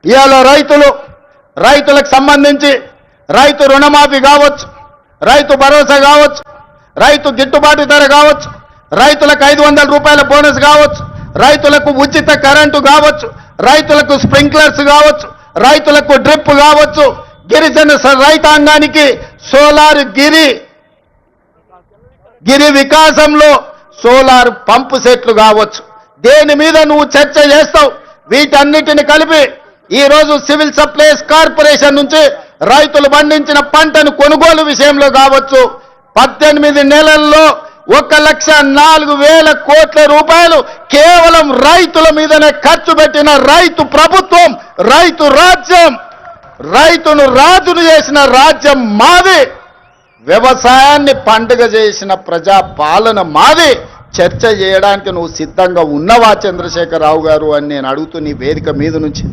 ఇవాళ రైతులకు సంబంధించి రైతు రుణమాఫీ కావచ్చు, రైతు భరోసా కావచ్చు, రైతు గిట్టుబాటు ధర కావచ్చు, రైతులకు 500 రూపాయల బోనస్ కావచ్చు, రైతులకు ఉచిత కరెంటు కావచ్చు, రైతులకు స్ప్రింక్లర్స్ కావచ్చు, రైతులకు డ్రిప్ కావచ్చు, గిరిజన రైతాంగానికి సోలార్ గిరి వికాసంలో సోలార్ పంపు సెట్లు కావచ్చు. దేని మీద నువ్వు చర్చ చేస్తావు? వీటన్నిటిని కలిపి ఈరోజు సివిల్ సప్లైస్ కార్పొరేషన్ నుంచి రైతులు పండించిన పంటను కొనుగోలు విషయంలో కావచ్చు 18 నెలల్లో 1,04,000 కోట్ల రూపాయలు కేవలం రైతుల మీదనే ఖర్చు పెట్టిన రైతు ప్రభుత్వం, రైతు రాజ్యం, రైతును రాజును చేసిన రాజ్యం మాది, వ్యవసాయాన్ని పండుగ చేసిన ప్రజా పాలన మాది. చర్చ చేయడానికి నువ్వు సిద్ధంగా ఉన్నవా చంద్రశేఖరరావు గారు అని నేను అడుగుతూ నీ వేదిక మీద నుంచి